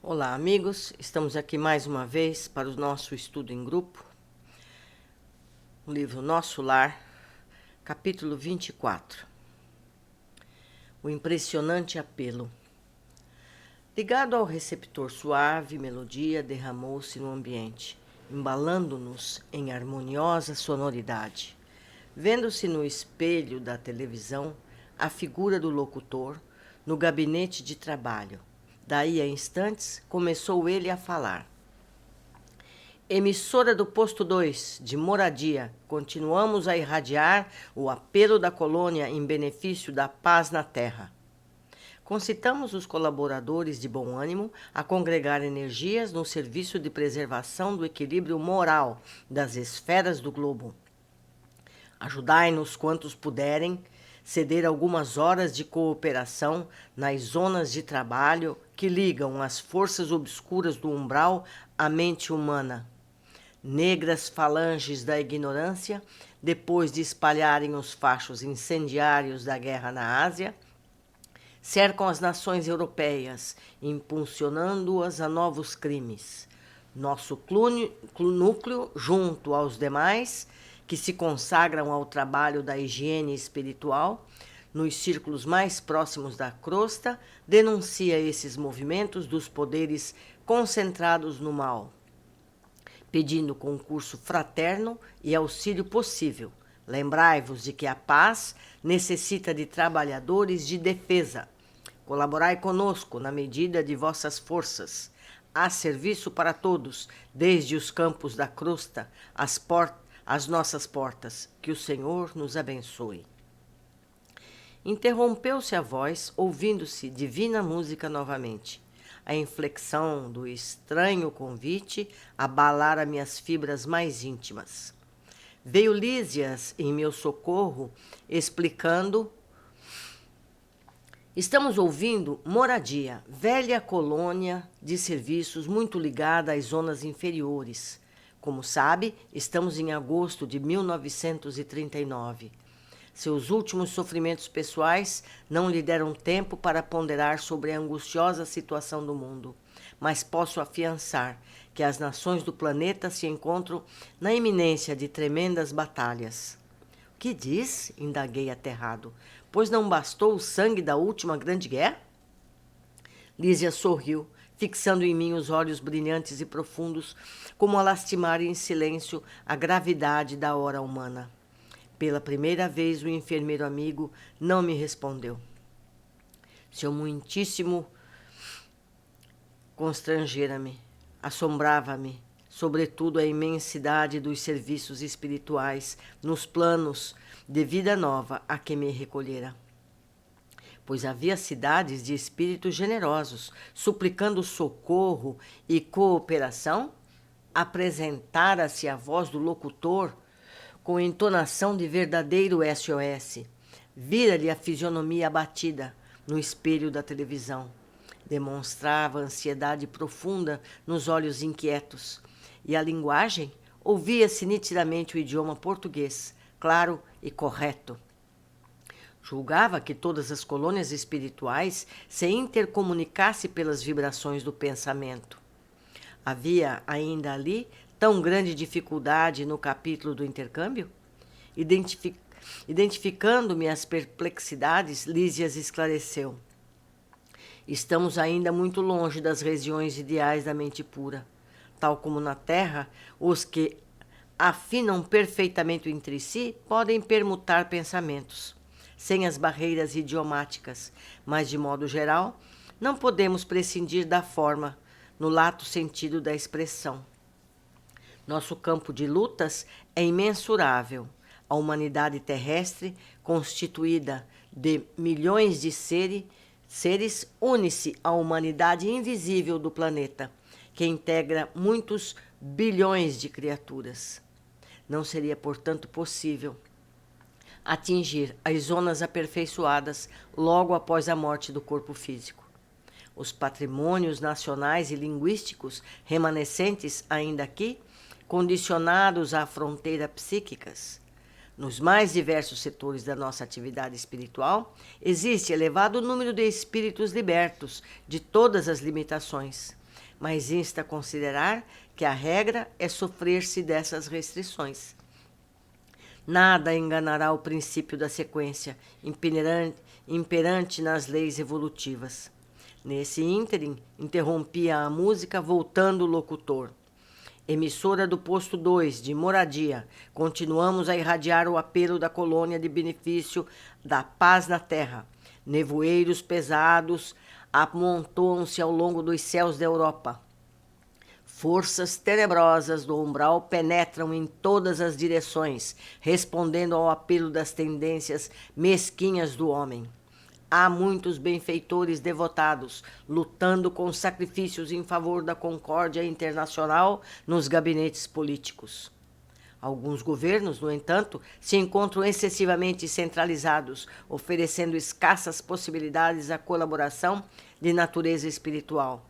Olá, amigos. Estamos aqui mais uma vez para o nosso estudo em grupo. O livro Nosso Lar, capítulo 24. O impressionante apelo. Ligado ao receptor suave, melodia derramou-se no ambiente, embalando-nos em harmoniosa sonoridade. Vendo-se no espelho da televisão a figura do locutor no gabinete de trabalho. Daí a instantes, começou ele a falar. Emissora do posto 2, de Moradia, continuamos a irradiar o apelo da colônia em benefício da paz na terra. Concitamos os colaboradores de bom ânimo a congregar energias no serviço de preservação do equilíbrio moral das esferas do globo. Ajudai-nos quantos puderem, ceder algumas horas de cooperação nas zonas de trabalho que ligam as forças obscuras do umbral à mente humana. Negras falanges da ignorância, depois de espalharem os fachos incendiários da guerra na Ásia, cercam as nações europeias, impulsionando-as a novos crimes. Nosso núcleo, junto aos demais, que se consagram ao trabalho da higiene espiritual, nos círculos mais próximos da crosta, denuncia esses movimentos dos poderes concentrados no mal, pedindo concurso fraterno e auxílio possível. Lembrai-vos de que a paz necessita de trabalhadores de defesa. Colaborai conosco na medida de vossas forças. Há serviço para todos, desde os campos da crosta às nossas portas. Que o Senhor nos abençoe. Interrompeu-se a voz, ouvindo-se divina música novamente. A inflexão do estranho convite abalara minhas fibras mais íntimas. Veio Lísias em meu socorro, explicando: estamos ouvindo Moradia, velha colônia de serviços muito ligada às zonas inferiores. Como sabe, estamos em agosto de 1939. Seus últimos sofrimentos pessoais não lhe deram tempo para ponderar sobre a angustiosa situação do mundo, mas posso afiançar que as nações do planeta se encontram na iminência de tremendas batalhas. O que diz? Indaguei aterrado. Pois não bastou o sangue da última grande guerra? Lísia sorriu, fixando em mim os olhos brilhantes e profundos, como a lastimar em silêncio a gravidade da hora humana. Pela primeira vez o enfermeiro amigo não me respondeu. Seu muitíssimo constrangera-me, assombrava-me, sobretudo a imensidade dos serviços espirituais nos planos de vida nova a que me recolhera. Pois havia cidades de espíritos generosos, suplicando socorro e cooperação. Apresentara-se a voz do locutor com entonação de verdadeiro SOS. Vira-lhe a fisionomia abatida no espelho da televisão. Demonstrava ansiedade profunda nos olhos inquietos. E a linguagem ouvia-se nitidamente o idioma português, claro e correto. Julgava que todas as colônias espirituais se intercomunicassem pelas vibrações do pensamento. Havia ainda ali tão grande dificuldade no capítulo do intercâmbio? Identificando-me as perplexidades, Lísias esclareceu. Estamos ainda muito longe das regiões ideais da mente pura. Tal como na Terra, os que afinam perfeitamente entre si podem permutar pensamentos, sem as barreiras idiomáticas, mas, de modo geral, não podemos prescindir da forma, no lato sentido da expressão. Nosso campo de lutas é imensurável. A humanidade terrestre, constituída de milhões de seres, une-se à humanidade invisível do planeta, que integra muitos bilhões de criaturas. Não seria, portanto, possível atingir as zonas aperfeiçoadas logo após a morte do corpo físico. Os patrimônios nacionais e linguísticos remanescentes ainda aqui, condicionados à fronteira psíquicas. Nos mais diversos setores da nossa atividade espiritual, existe elevado número de espíritos libertos de todas as limitações, mas insta a considerar que a regra é sofrer-se dessas restrições. Nada enganará o princípio da sequência, imperante nas leis evolutivas. Nesse ínterim, interrompia a música, voltando o locutor. Emissora do posto 2, de Moradia, continuamos a irradiar o apelo da colônia de benefício da paz na terra. Nevoeiros pesados amontoam-se ao longo dos céus da Europa. Forças tenebrosas do umbral penetram em todas as direções, respondendo ao apelo das tendências mesquinhas do homem. Há muitos benfeitores devotados, lutando com sacrifícios em favor da concórdia internacional nos gabinetes políticos. Alguns governos, no entanto, se encontram excessivamente centralizados, oferecendo escassas possibilidades à colaboração de natureza espiritual.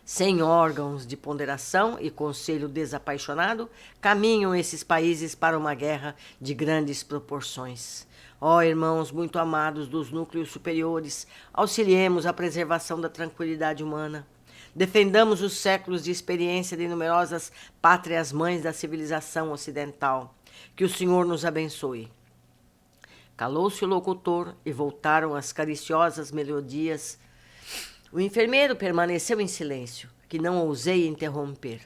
Sem órgãos de ponderação e conselho desapaixonado, caminham esses países para uma guerra de grandes proporções. Ó irmãos muito amados dos núcleos superiores, auxiliemos a preservação da tranquilidade humana. Defendamos os séculos de experiência de numerosas pátrias-mães da civilização ocidental. Que o Senhor nos abençoe. Calou-se o locutor e voltaram as cariciosas melodias. O enfermeiro permaneceu em silêncio, que não ousei interromper.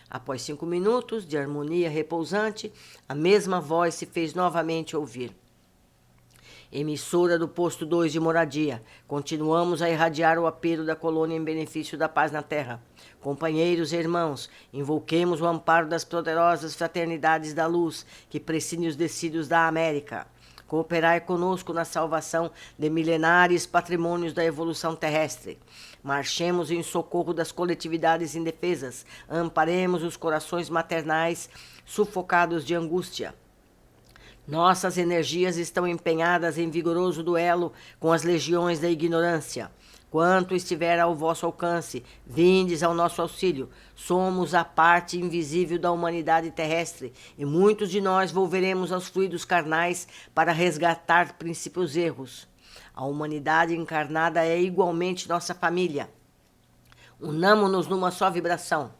Após 5 minutos de harmonia repousante, a mesma voz se fez novamente ouvir. Emissora do posto 2 de Moradia, continuamos a irradiar o apelo da colônia em benefício da paz na terra. Companheiros e irmãos, invoquemos o amparo das poderosas fraternidades da luz que prescindem os decídios da América. Cooperai conosco na salvação de milenares patrimônios da evolução terrestre. Marchemos em socorro das coletividades indefesas. Amparemos os corações maternais sufocados de angústia. Nossas energias estão empenhadas em vigoroso duelo com as legiões da ignorância. Quanto estiver ao vosso alcance, vindes ao nosso auxílio. Somos a parte invisível da humanidade terrestre, e muitos de nós volveremos aos fluidos carnais para resgatar princípios erros. A humanidade encarnada é igualmente nossa família. Unamo-nos numa só vibração.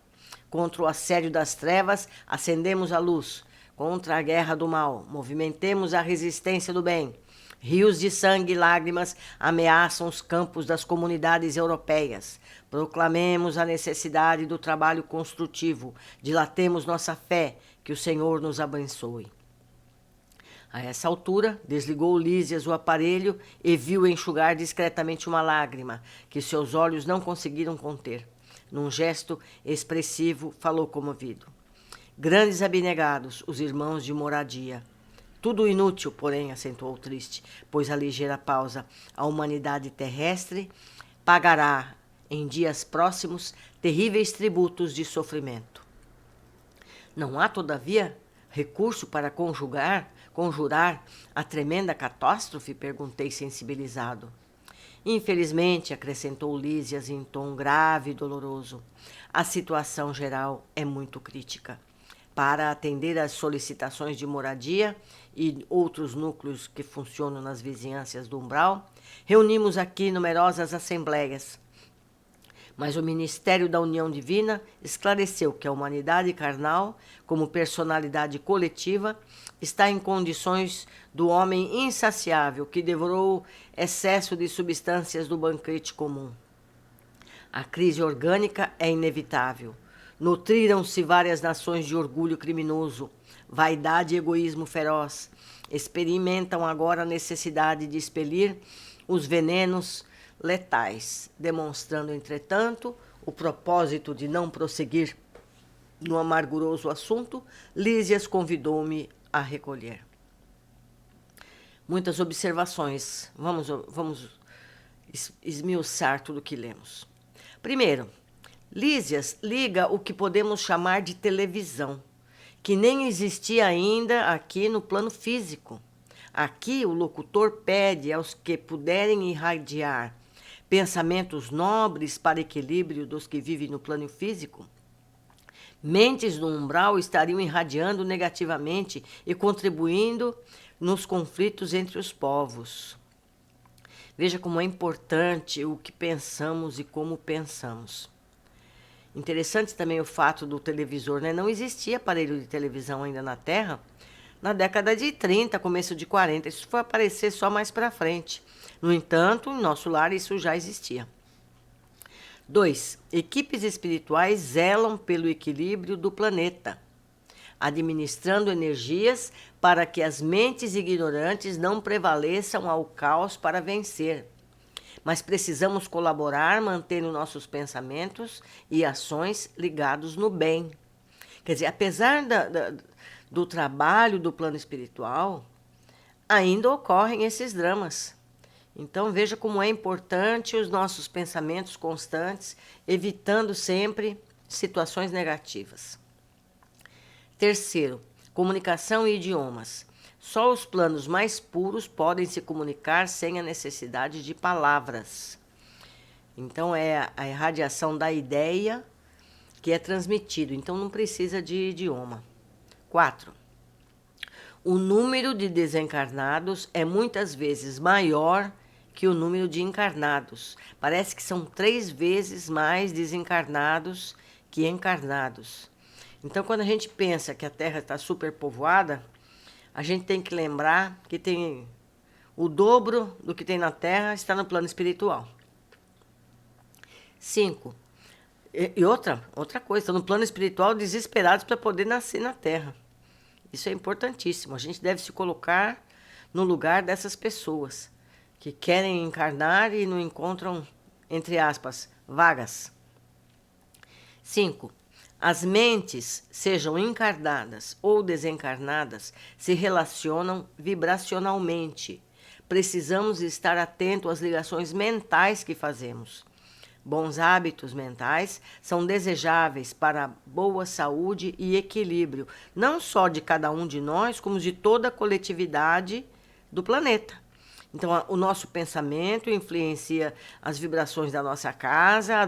Contra o assédio das trevas, acendemos a luz. Contra a guerra do mal, movimentemos a resistência do bem. Rios de sangue e lágrimas ameaçam os campos das comunidades europeias. Proclamemos a necessidade do trabalho construtivo. Dilatemos nossa fé, que o Senhor nos abençoe. A essa altura, desligou Lísias o aparelho e viu enxugar discretamente uma lágrima, que seus olhos não conseguiram conter. Num gesto expressivo, falou comovido. Grandes abnegados, os irmãos de Moradia. Tudo inútil, porém, acentuou triste, pois a ligeira pausa, a humanidade terrestre pagará, em dias próximos, terríveis tributos de sofrimento. Não há, todavia, recurso para conjurar a tremenda catástrofe? Perguntei sensibilizado. Infelizmente, acrescentou Lísias em tom grave e doloroso, a situação geral é muito crítica. Para atender às solicitações de Moradia e outros núcleos que funcionam nas vizinhanças do umbral, reunimos aqui numerosas assembleias. Mas o Ministério da União Divina esclareceu que a humanidade carnal, como personalidade coletiva, está em condições do homem insaciável que devorou excesso de substâncias do banquete comum. A crise orgânica é inevitável. Nutriram-se várias nações de orgulho criminoso, vaidade e egoísmo feroz. Experimentam agora a necessidade de expelir os venenos letais, demonstrando, entretanto, o propósito de não prosseguir no amarguroso assunto. Lísias convidou-me a recolher. Muitas observações. Vamos esmiuçar tudo o que lemos. Primeiro, Lísias liga o que podemos chamar de televisão, que nem existia ainda aqui no plano físico. Aqui o locutor pede aos que puderem irradiar pensamentos nobres para equilíbrio dos que vivem no plano físico. Mentes do umbral estariam irradiando negativamente e contribuindo nos conflitos entre os povos. Veja como é importante o que pensamos e como pensamos. Interessante também o fato do televisor, né? Não existia aparelho de televisão ainda na Terra na década de 30, começo de 40. Isso foi aparecer só mais para frente. No entanto, em nosso lar isso já existia. 2. Equipes espirituais zelam pelo equilíbrio do planeta, administrando energias para que as mentes ignorantes não prevaleçam ao caos para vencer. Mas precisamos colaborar mantendo nossos pensamentos e ações ligados no bem. Quer dizer, apesar do trabalho do plano espiritual, ainda ocorrem esses dramas. Então veja como é importante os nossos pensamentos constantes, evitando sempre situações negativas. 3. Comunicação e idiomas. Só os planos mais puros podem se comunicar sem a necessidade de palavras. Então é a irradiação da ideia que é transmitido, então não precisa de idioma. 4. O número de desencarnados é muitas vezes maior que o número de encarnados. Parece que são 3 vezes mais desencarnados que encarnados. Então, quando a gente pensa que a Terra está superpovoada, a gente tem que lembrar que tem o dobro do que tem na Terra está no plano espiritual. 5. E outra coisa, estão no plano espiritual desesperados para poder nascer na Terra. Isso é importantíssimo. A gente deve se colocar no lugar dessas pessoas que querem encarnar e não encontram, entre aspas, vagas. 5. As mentes, sejam encarnadas ou desencarnadas, se relacionam vibracionalmente. Precisamos estar atentos às ligações mentais que fazemos. Bons hábitos mentais são desejáveis para a boa saúde e equilíbrio, não só de cada um de nós, como de toda a coletividade do planeta. Então, o nosso pensamento influencia as vibrações da nossa casa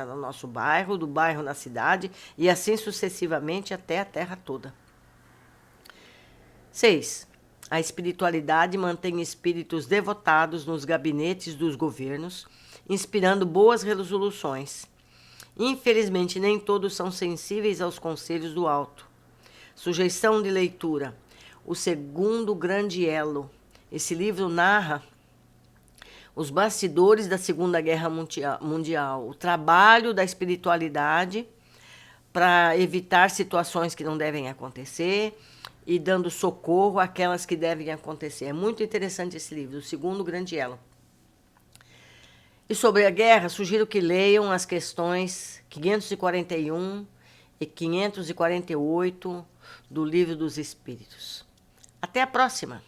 no nosso bairro, do bairro na cidade, e assim sucessivamente até a Terra toda. 6. A espiritualidade mantém espíritos devotados nos gabinetes dos governos, inspirando boas resoluções. Infelizmente, nem todos são sensíveis aos conselhos do alto. Sugestão de leitura: O Segundo Grande Elo. Esse livro narra os bastidores da Segunda Guerra Mundial, o trabalho da espiritualidade para evitar situações que não devem acontecer e dando socorro àquelas que devem acontecer. É muito interessante esse livro, O Segundo Grande Elo. E sobre a guerra, sugiro que leiam as questões 541 e 548 do Livro dos Espíritos. Até a próxima!